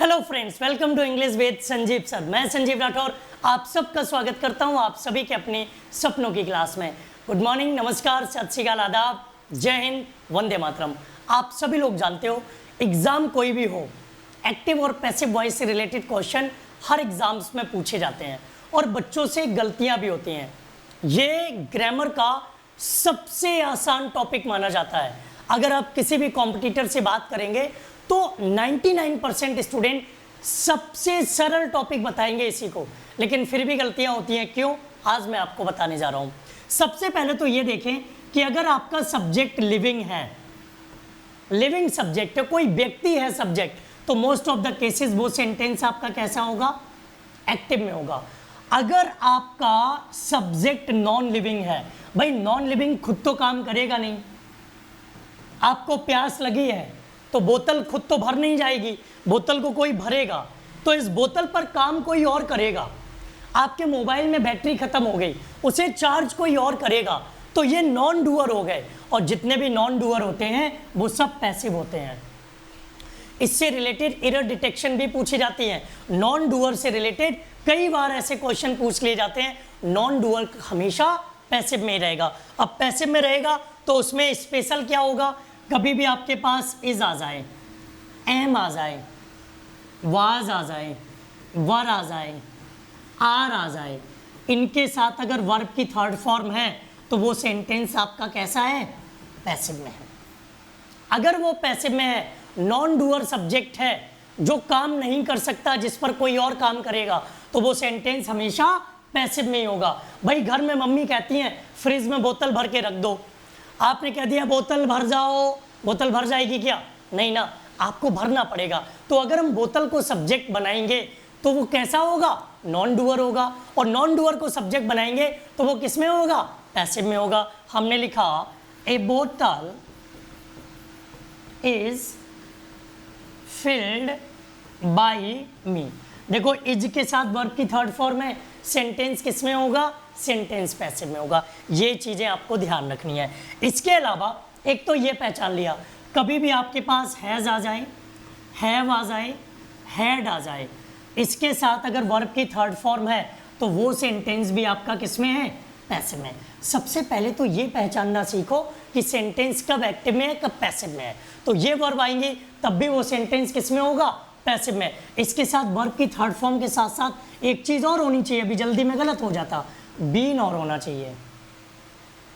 Hello friends, welcome to English with Sanjeev sir. मैं संजीव राठौर आप सबका स्वागत करता हूं आप सभी के अपने सपनों की क्लास में। गुड मॉर्निंग, नमस्कार, सत श्री अकाल, आदाब, जय हिंद, वंदे मातरम। आप सभी लोग जानते हो एग्जाम कोई भी हो, एक्टिव और पैसिव वॉइस से रिलेटेड क्वेश्चन हर एग्जाम्स में पूछे जाते हैं और बच्चों से गलतियां भी होती हैं। ये ग्रामर का सबसे आसान टॉपिक माना जाता है। अगर आप किसी भी कॉम्पिटिटर से बात करेंगे तो 99% स्टूडेंट सबसे सरल टॉपिक बताएंगे इसी को, लेकिन फिर भी गलतियां होती हैं। क्यों? आज मैं आपको बताने जा रहा हूं। सबसे पहले तो ये देखें कि अगर आपका सब्जेक्ट लिविंग है, लिविंग सब्जेक्ट है, कोई व्यक्ति है सब्जेक्ट, तो मोस्ट ऑफ द केसेस वो सेंटेंस आपका कैसा होगा? एक्टिव में होगा। अगर आपका सब्जेक्ट नॉन लिविंग है, भाई नॉन लिविंग खुद तो काम करेगा नहीं। आपको प्यास लगी है तो बोतल खुद तो भर नहीं जाएगी, बोतल को कोई भरेगा, तो इस बोतल पर काम कोई और करेगा। आपके मोबाइल में बैटरी खत्म हो गई, उसे चार्ज कोई और करेगा, तो ये नॉन डूअर हो गए। और जितने भी नॉन डूअर होते हैं वो सब पैसिव होते हैं। इससे रिलेटेड एरर डिटेक्शन भी पूछी जाती है। नॉन डूअर से रिलेटेड कई बार ऐसे क्वेश्चन पूछ लिए जाते हैं। नॉन डूअर हमेशा पैसिव में रहेगा। अब पैसिव में रहेगा तो उसमें स्पेशल क्या होगा? कभी भी आपके पास इज आ जाए, एम आ जाए, वाज आ जाए, वर आ जाए, आर आ जाए, इनके साथ अगर वर्ब की थर्ड फॉर्म है तो वो सेंटेंस आपका कैसा है? पैसिव में है। अगर वो पैसिव में है, नॉन डूअर सब्जेक्ट है जो काम नहीं कर सकता, जिस पर कोई और काम करेगा, तो वो सेंटेंस हमेशा पैसिव में ही होगा। भाई घर में मम्मी कहती हैं फ्रिज में बोतल भर के रख दो, आपने कह दिया बोतल भर जाओ, बोतल भर जाएगी क्या? नहीं ना, आपको भरना पड़ेगा। तो अगर हम बोतल को सब्जेक्ट बनाएंगे तो वो कैसा होगा? नॉन डूअर होगा। और नॉन डूअर को सब्जेक्ट बनाएंगे तो वो किस में होगा? पैसिव में होगा। हमने लिखा ए बोतल इज फिल्ड बाई मी। देखो इज के साथ वर्ब की थर्ड फॉर्म है, सेंटेंस किस में होगा? सेंटेंस पैसिव में होगा। ये चीजें आपको ध्यान रखनी है। इसके अलावा एक तो ये पहचान लिया, कभी भी आपके पास हैज आ जाए, हैव आ जाए, हैड आ जाए, इसके साथ अगर वर्ब की थर्ड फॉर्म है तो वो सेंटेंस भी आपका किस में है? पैसिव में। सबसे पहले तो ये पहचानना सीखो कि सेंटेंस कब एक्टिव में है, कब पैसिव में है। तो ये वर्ब आएंगे तब भी वो सेंटेंस किस में होगा? पैसिव में। इसके साथ वर्ब की थर्ड फॉर्म के साथ साथ एक चीज और होनी चाहिए, अभी जल्दी में गलत हो जाता, बीन और होना चाहिए।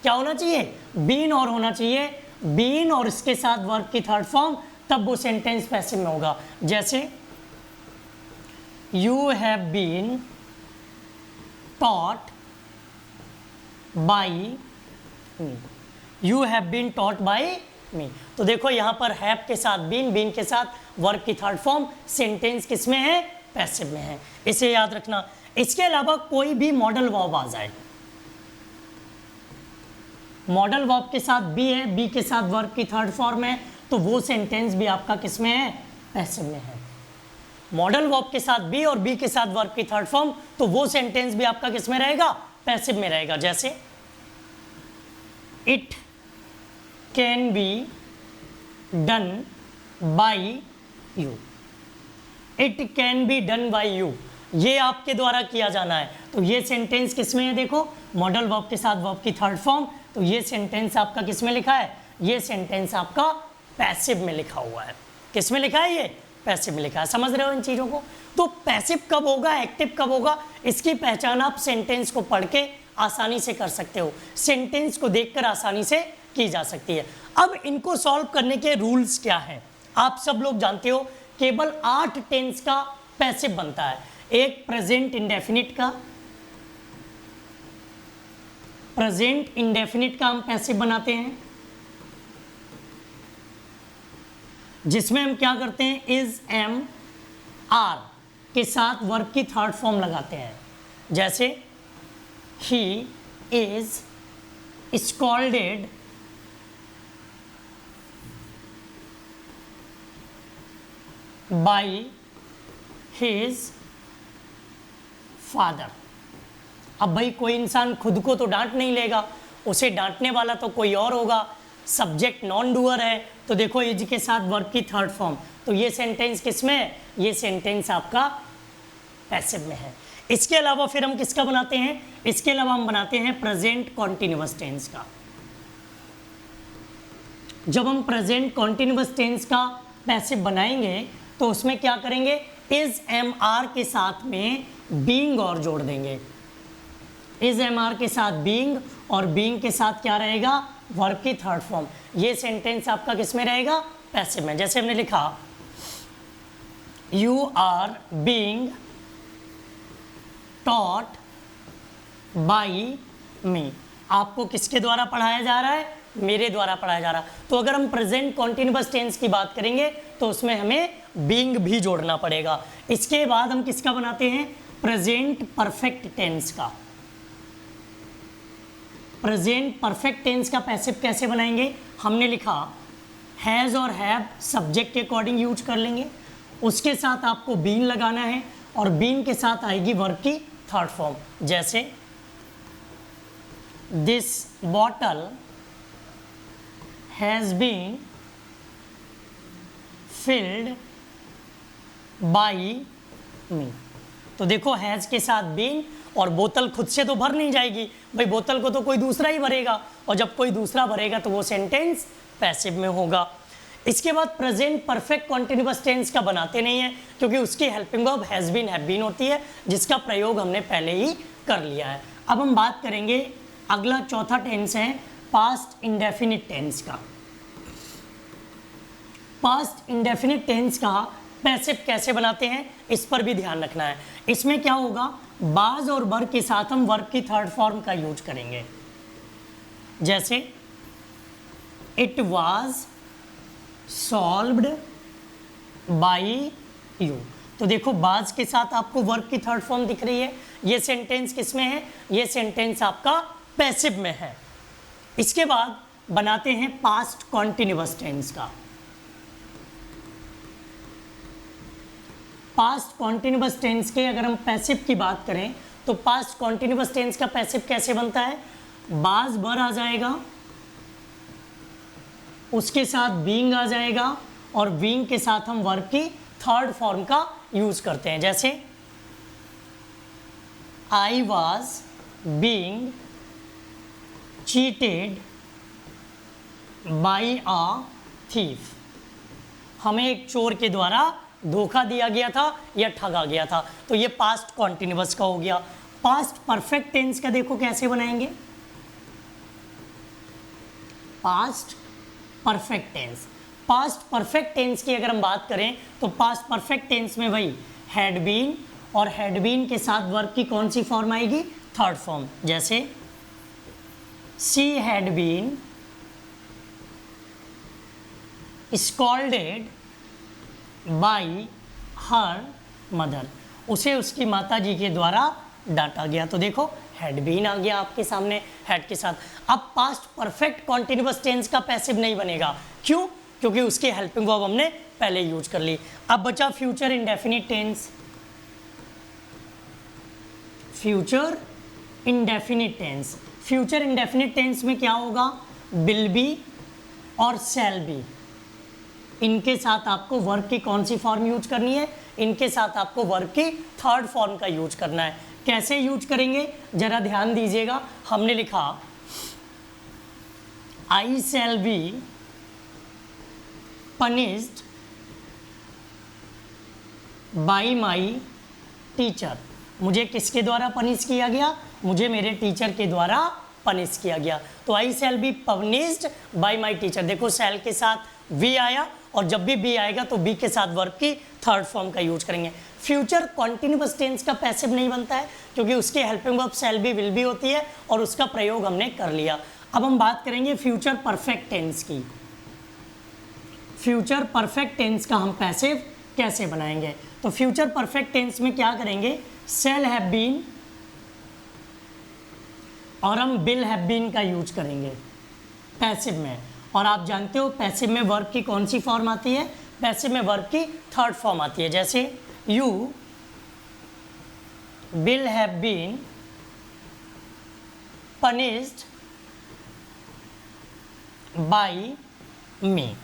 क्या होना चाहिए? बीन और होना चाहिए। बीन और इसके साथ वर्ब की थर्ड फॉर्म, तब वो सेंटेंस पैसिव में होगा। जैसे you have been taught by me, you have been taught by me. तो देखो यहां पर हैव के साथ बीन, बीन के साथ वर्ब की थर्ड फॉर्म, सेंटेंस किस में है? पैसिव में है। इसे याद रखना। इसके अलावा कोई भी मॉडल वर्ब आ जाए, मॉडल वर्ब के साथ बी है, बी के साथ वर्ब की थर्ड फॉर्म है, तो वो सेंटेंस भी आपका किस में है? पैसिव में है। मॉडल वर्ब के साथ बी और बी के साथ वर्ब की थर्ड फॉर्म, तो वो सेंटेंस भी आपका किस में रहेगा? पैसिव में रहेगा। जैसे it can be done by you, it can be done by you, ये आपके द्वारा किया जाना है, तो ये सेंटेंस किस में है? देखो मॉडल वर्ब के साथ वर्ब की थर्ड फॉर्म, तो ये सेंटेंस आपका किस में लिखा है? ये सेंटेंस आपका पैसिव में लिखा हुआ है। किस में लिखा है? ये पैसिव में लिखा है। समझ रहे हो इन चीजों को? तो पैसिव कब होगा, एक्टिव कब होगा, इसकी पहचान आप सेंटेंस को पढ़ के आसानी से कर सकते हो, सेंटेंस को देखकर आसानी से की जा सकती है। अब इनको सॉल्व करने के रूल्स क्या हैं? आप सब लोग जानते हो केवल 8 टेंस का पैसिव बनता है। एक प्रेजेंट इंडेफिनिट का, प्रेजेंट इंडेफिनिट का हम पैसिव बनाते हैं, जिसमें हम क्या करते हैं? इज, एम, आर के साथ वर्ब की थर्ड फॉर्म लगाते हैं। जैसे he is scolded by his father. अब भाई कोई इंसान खुद को तो डांट नहीं लेगा, उसे डांटने वाला तो कोई और होगा। सब्जेक्ट नॉन डूअर है, तो देखो इज के साथ वर्ब की थर्ड फॉर्म, तो ये सेंटेंस किस में है? ये सेंटेंस आपका पैसिव में है। इसके अलावा फिर हम किसका बनाते हैं? इसके अलावा हम बनाते हैं प्रेजेंट कॉन्टिन्यूअस टेंस का। जब हम प्रेजेंट कॉन्टिन्यूअस टेंस का पैसिव बनाएंगे तो उसमें क्या करेंगे? इज एम आर के साथ में बीइंग और जोड़ देंगे। इज एम आर के साथ बीइंग और बीइंग के साथ क्या रहेगा? वर्ब की थर्ड फॉर्म। ये सेंटेंस आपका किस में रहेगा? पैसिव में। जैसे हमने लिखा you are being taught by me. आपको किसके द्वारा पढ़ाया जा रहा है? मेरे द्वारा पढ़ाया जा रहा। तो अगर हम प्रेजेंट कॉन्टिन्यूअस टेंस की बात करेंगे तो उसमें हमें बीइंग भी जोड़ना पड़ेगा। इसके बाद हम किसका बनाते हैं? प्रेजेंट परफेक्ट टेंस का। प्रेजेंट परफेक्ट टेंस का पैसिव कैसे बनाएंगे? हमने लिखा हैज़ और हैव सब्जेक्ट के अकॉर्डिंग यूज कर लेंगे, उसके साथ आपको बीन लगाना है और बीन के साथ आएगी वर्ब की थर्ड फॉर्म। जैसे this bottle has been filled by me. तो देखो हैज़ के साथ बीन, और बोतल खुद से तो भर नहीं जाएगी भाई, बोतल को तो कोई दूसरा ही भरेगा, और जब कोई दूसरा भरेगा तो वो सेंटेंस पैसिव में होगा। इसके बाद प्रेजेंट परफेक्ट कॉन्टिन्यूअस टेंस का बनाते नहीं है क्योंकि उसकी helping verb has been have been होती है, जिसका प्रयोग हमने पहले ही कर लिया है। अब हम बात करेंगे अगला चौथा टेंस है पास्ट इंडेफिनिट टेंस का। पास्ट इंडेफिनिट टेंस का पैसिव कैसे बनाते हैं इस पर भी ध्यान रखना है। इसमें क्या होगा? बाज और बर के साथ हम वर्ब की थर्ड फॉर्म का यूज करेंगे। जैसे it was solved by you. तो देखो बाज के साथ आपको वर्ब की थर्ड फॉर्म दिख रही है। ये सेंटेंस किस में है? ये सेंटेंस आपका पैसिव में है। इसके बाद बनाते हैं पास्ट कॉन्टिन्यूअस टेंस का। पास्ट कॉन्टिन्यूअस टेंस के अगर हम पैसिव की बात करें तो पास्ट कॉन्टिन्यूअस टेंस का पैसिव कैसे बनता है? बाज बर आ जाएगा, उसके साथ बीइंग आ जाएगा और बीइंग के साथ हम वर्ब की थर्ड फॉर्म का यूज करते हैं। जैसे I was being cheated by a thief. हमें एक चोर के द्वारा धोखा दिया गया था या ठगा गया था। तो ये पास्ट कॉन्टिन्यूअस का हो गया। पास्ट परफेक्ट टेंस का देखो कैसे बनाएंगे? Past perfect tense. Past perfect tense की अगर हम बात करें तो पास्ट परफेक्ट टेंस में वही हैड बीन, और हैड बीन के साथ वर्ब की कौन सी फॉर्म आएगी? Third form. जैसे she had been scolded by her mother. उसे उसकी माता जी के द्वारा डांटा गया। तो देखो हैड बीन आ गया आपके सामने हैड के साथ। अब पास्ट परफेक्ट कॉन्टिन्यूअस टेंस का पैसिव नहीं बनेगा। क्यों? क्योंकि उसकी हेल्पिंग वर्ब हमने पहले यूज कर ली। अब बचा future indefinite tense. Future indefinite tense. Future indefinite tense में क्या होगा? विल बी और शैल बी, इनके साथ आपको वर्ब की कौन सी फॉर्म यूज करनी है? इनके साथ आपको वर्ब की थर्ड फॉर्म का यूज करना है। कैसे यूज करेंगे जरा ध्यान दीजिएगा। हमने लिखा I shall be punished by my teacher. मुझे किसके द्वारा पनिश किया गया? मुझे मेरे टीचर के द्वारा पनिश किया गया। तो I shall be punished by my teacher. देखो शैल के साथ वी आया, और जब भी बी आएगा तो बी के साथ वर्ब की थर्ड फॉर्म का यूज करेंगे। फ्यूचर कॉन्टिन्यूअस टेंस का पैसिव नहीं बनता है क्योंकि उसकी helping verb shall be will be होती है और उसका प्रयोग हमने कर लिया। अब हम बात करेंगे फ्यूचर परफेक्ट टेंस की। फ्यूचर परफेक्ट टेंस का हम पैसिव कैसे बनाएंगे? तो फ्यूचर परफेक्ट टेंस में क्या करेंगे? शैल हैव बीन और हम विल हैव बीन का यूज करेंगे पैसिव में। और आप जानते हो पैसिव में वर्ब की कौन सी फॉर्म आती है? पैसिव में वर्ब की थर्ड फॉर्म आती है। जैसे you will have been punished by me.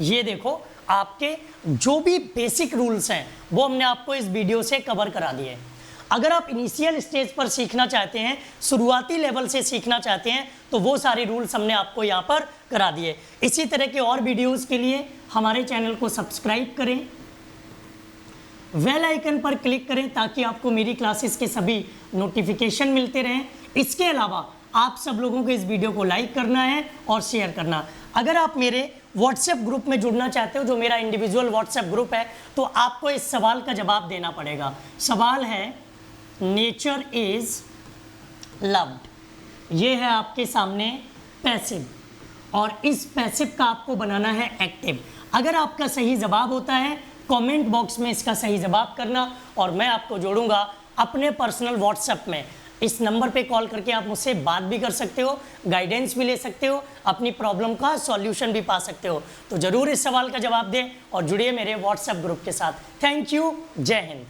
ये देखो आपके जो भी बेसिक रूल्स हैं वो हमने आपको इस वीडियो से कवर करा दिए। अगर आप इनिशियल स्टेज पर सीखना चाहते हैं, शुरुआती लेवल से सीखना चाहते हैं, तो वो सारे रूल्स हमने आपको यहाँ पर करा दिए। इसी तरह के और वीडियोस के लिए हमारे चैनल को सब्सक्राइब करें, बेल आइकन पर क्लिक करें ताकि आपको मेरी क्लासेस के सभी नोटिफिकेशन मिलते रहें। इसके अलावा आप सब लोगों को इस वीडियो को लाइक करना है और शेयर करना। अगर आप मेरे व्हाट्सएप ग्रुप में जुड़ना चाहते हो, जो मेरा इंडिविजुअल व्हाट्सएप ग्रुप है, तो आपको इस सवाल का जवाब देना पड़ेगा। सवाल है नेचर इज लव्ड। ये है आपके सामने पैसिव, और इस पैसिव का आपको बनाना है एक्टिव। अगर आपका सही जवाब होता है, कमेंट बॉक्स में इसका सही जवाब करना, और मैं आपको जोड़ूंगा अपने पर्सनल व्हाट्सएप में। इस नंबर पे कॉल करके आप मुझसे बात भी कर सकते हो, गाइडेंस भी ले सकते हो, अपनी प्रॉब्लम का सॉल्यूशन भी पा सकते हो। तो ज़रूर इस सवाल का जवाब दें और जुड़िए मेरे व्हाट्सएप ग्रुप के साथ। थैंक यू, जय हिंद।